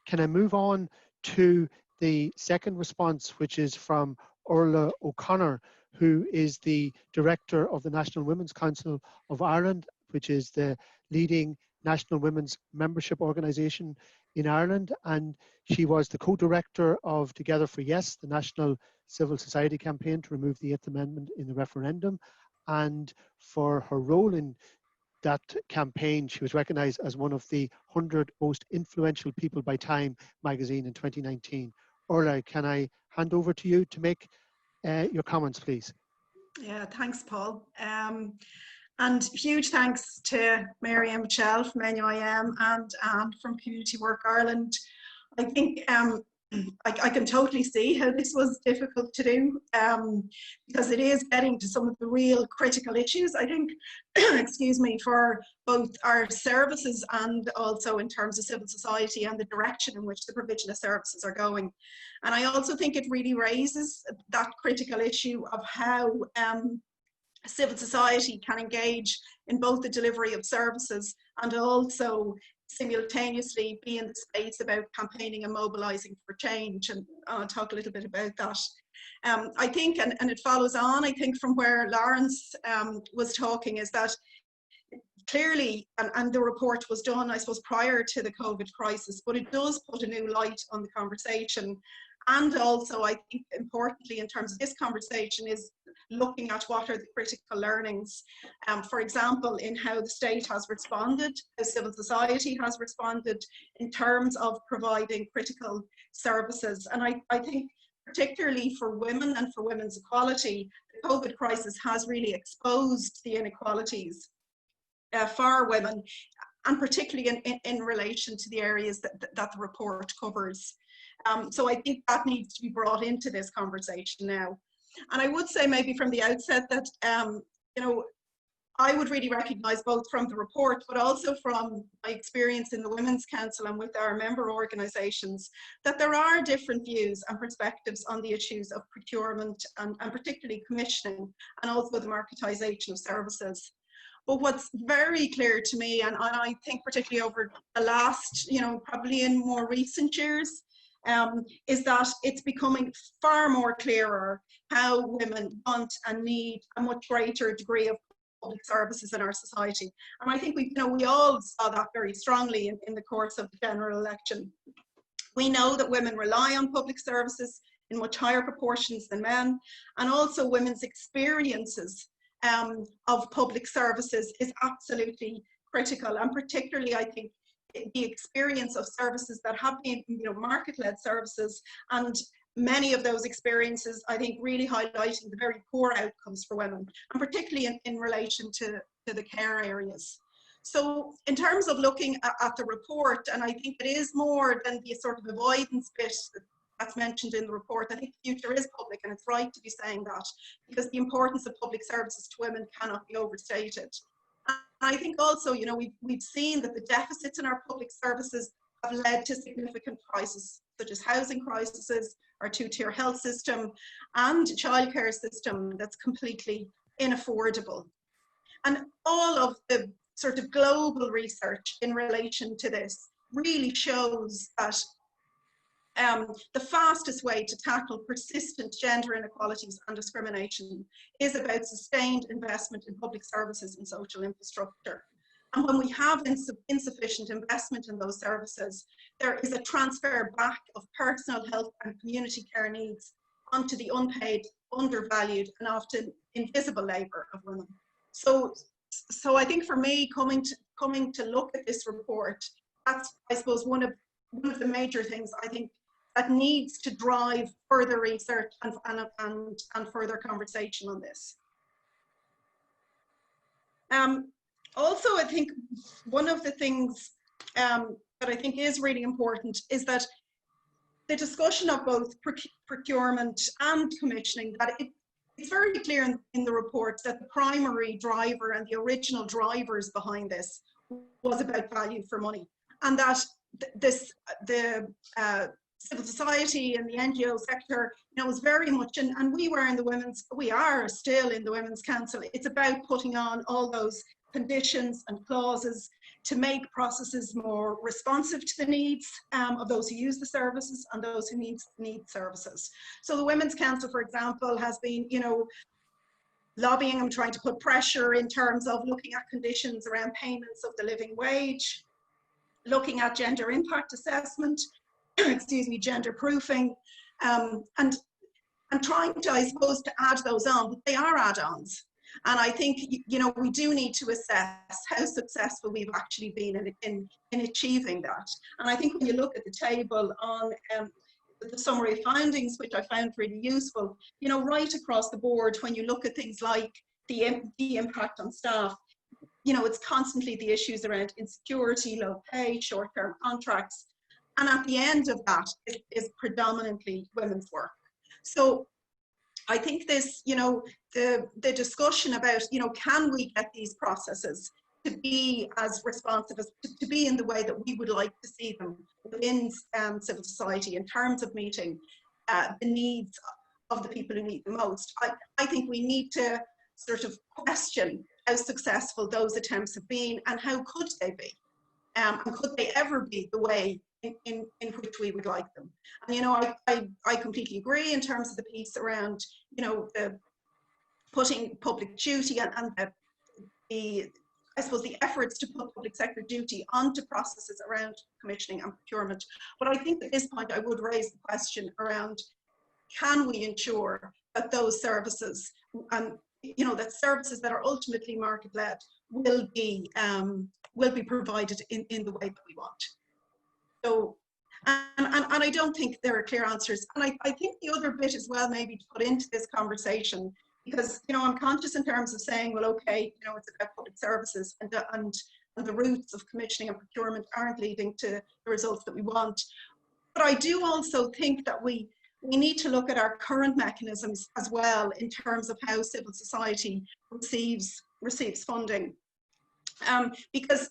can I move on to the second response, which is from Orla O'Connor, who is the director of the National Women's Council of Ireland, which is the leading national women's membership organisation in Ireland. And she was the co-director of Together for Yes, the national civil society campaign to remove the 8th Amendment in the referendum. And for her role in that campaign, she was recognised as one of the 100 most influential people by Time magazine in 2019. Orla, can I hand over to you to make your comments, please? Yeah, thanks, Paul. And huge thanks to Mary and Michelle from NUIM and from Community Work Ireland. I think I can totally see how this was difficult to do because it is getting to some of the real critical issues, I think, excuse me, for both our services and also in terms of civil society and the direction in which the provision of services are going. And I also think it really raises that critical issue of how civil society can engage in both the delivery of services and also simultaneously be in the space about campaigning and mobilising for change. And I'll talk a little bit about that. I think, and it follows on, I think, from where Lawrence was talking, is that clearly, and the report was done, I suppose, prior to the COVID crisis, but it does put a new light on the conversation. And also, I think, importantly, in terms of this conversation, is looking at what are the critical learnings, for example, in how the state has responded, how civil society has responded in terms of providing critical services. And I think, particularly for women and for women's equality, the COVID crisis has really exposed the inequalities for women, and particularly in relation to the areas that the report covers. So I think that needs to be brought into this conversation now. And I would say maybe from the outset that, you know, I would really recognise both from the report, but also from my experience in the Women's Council and with our member organisations, that there are different views and perspectives on the issues of procurement and particularly commissioning, and also the marketisation of services. But what's very clear to me, and I think particularly over the last, you know, probably in more recent years, is that it's becoming far more clearer how women want and need a much greater degree of public services in our society. And I think we all saw that very strongly in the course of the general election. We know that women rely on public services in much higher proportions than men, and also women's experiences of public services is absolutely critical, and particularly, I think, the experience of services that have been, you know, market-led services, and many of those experiences, I think, really highlighting the very poor outcomes for women, and particularly in relation to the care areas. So in terms of looking at the report, and I think it is more than the sort of avoidance bit that's mentioned in the report. I think the future is public, and it's right to be saying that, because the importance of public services to women cannot be overstated. I think also, you know, we've seen that the deficits in our public services have led to significant crises, such as housing crises, our two-tier health system, and childcare system that's completely inaffordable. And all of the sort of global research in relation to this really shows that the fastest way to tackle persistent gender inequalities and discrimination is about sustained investment in public services and social infrastructure. And when we have insufficient investment in those services, there is a transfer back of personal health and community care needs onto the unpaid, undervalued, and often invisible labour of women. So I think for me, coming to look at this report, that's, I suppose, one of the major things I think that needs to drive further research and further conversation on this. Also, I think one of the things that I think is really important is that the discussion of both procurement and commissioning, that it's very clear in the report that the primary driver and the original drivers behind this was about value for money, and that the civil society and the NGO sector, you know, was very much, and we are still in the Women's Council. It's about putting on all those conditions and clauses to make processes more responsive to the needs of those who use the services and those who need services. So the Women's Council, for example, has been, lobbying and trying to put pressure in terms of looking at conditions around payments of the living wage, looking at gender impact assessment, excuse me, gender proofing, and trying to, I suppose, to add those on, but they are add-ons. And I think, we do need to assess how successful we've actually been in achieving that. And I think when you look at the table on the summary of findings, which I found really useful, right across the board, when you look at things like the impact on staff, it's constantly the issues around insecurity, low pay, short-term contracts. And at the end of that is predominantly women's work. So I think this, the discussion about, can we get these processes to be as responsive as, to be in the way that we would like to see them within civil society in terms of meeting the needs of the people who need the most. I think we need to sort of question how successful those attempts have been and how could they be? And could they ever be the way in which we would like them? And I completely agree in terms of the piece around the putting public duty and the I suppose the efforts to put public sector duty onto processes around commissioning and procurement. But I think at this point I would raise the question around, can we ensure that those services, that services that are ultimately market-led will be provided in the way that we want. So, and I don't think there are clear answers. And I think the other bit as well, maybe to put into this conversation, because I'm conscious in terms of saying, well, okay, it's about public services, and the routes of commissioning and procurement aren't leading to the results that we want. But I do also think that we need to look at our current mechanisms as well in terms of how civil society receives funding, because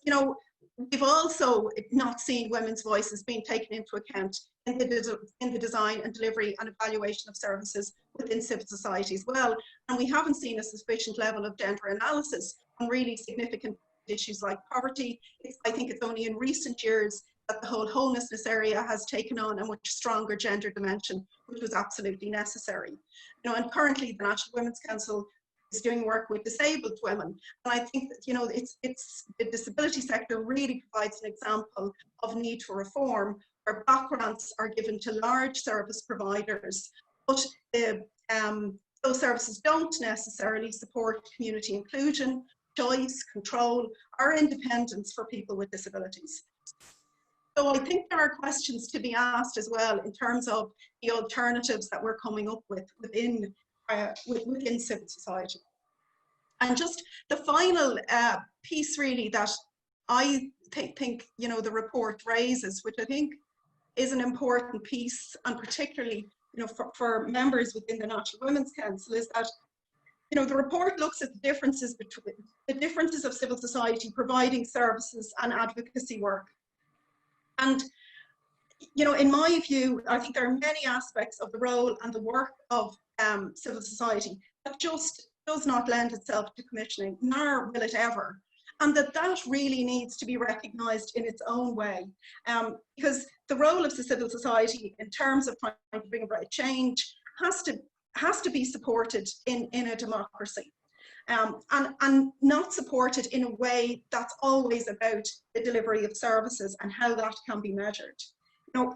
we've also not seen women's voices being taken into account in the design and delivery and evaluation of services within civil society as well. And we haven't seen a sufficient level of gender analysis on really significant issues like poverty. I think it's only in recent years that the whole homelessness area has taken on a much stronger gender dimension, which was absolutely necessary. And currently the National Women's Council is doing work with disabled women. And I think that, it's the disability sector really provides an example of need for reform, where block grants are given to large service providers, but those services don't necessarily support community inclusion, choice, control, or independence for people with disabilities. So I think there are questions to be asked as well in terms of the alternatives that we're coming up with within civil society. And just the final piece really that I think the report raises, which I think is an important piece, and particularly for members within the National Women's Council, is that the report looks at the differences of civil society providing services and advocacy work. And in my view, I think there are many aspects of the role and the work of civil society that just does not lend itself to commissioning, nor will it ever. And that really needs to be recognised in its own way, because the role of the civil society in terms of trying to bring about change has to be supported in a democracy, and not supported in a way that's always about the delivery of services and how that can be measured.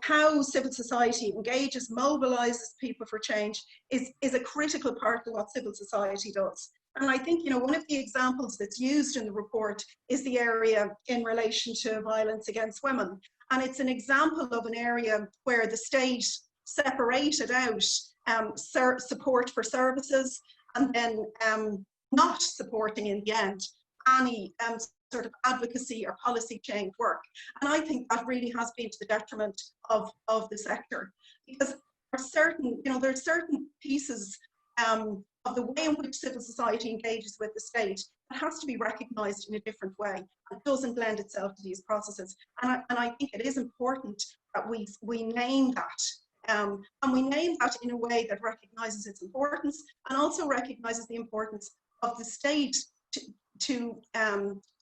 How civil society engages, mobilises people for change is a critical part of what civil society does. And I think, one of the examples that's used in the report is the area in relation to violence against women. And it's an example of an area where the state separated out support for services and then not supporting in the end any sort of advocacy or policy change work. And I think that really has been to the detriment of the sector, because there are certain pieces of the way in which civil society engages with the state that has to be recognised in a different way. It doesn't lend itself to these processes. And I think it is important that we name that. And we name that in a way that recognises its importance, and also recognises the importance of the state to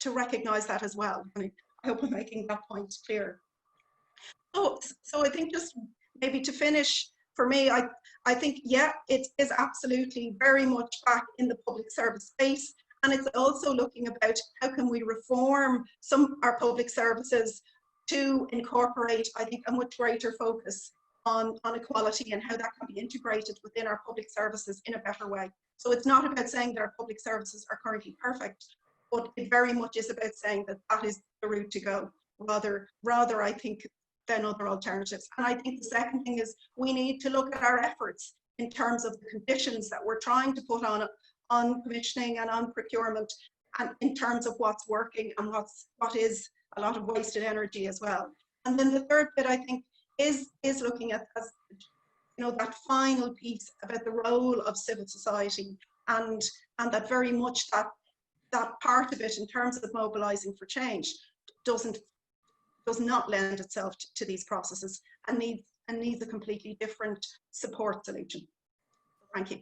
recognise that as well. I mean, I hope I'm making that point clear. So I think just maybe to finish, for me, I think, yeah, it is absolutely very much back in the public service space. And it's also looking about how can we reform our public services to incorporate, I think, a much greater focus on equality and how that can be integrated within our public services in a better way. So it's not about saying that our public services are currently perfect, but it very much is about saying that that is the route to go, rather I think, than other alternatives. And I think the second thing is we need to look at our efforts in terms of the conditions that we're trying to put on commissioning and on procurement, and in terms of what's working and what is a lot of wasted energy as well. And then the third bit, I think, is looking at, as you know, that final piece about the role of civil society, and that very much that part of it in terms of mobilizing for change does not lend itself to these processes, and needs a completely different support solution. Thank you.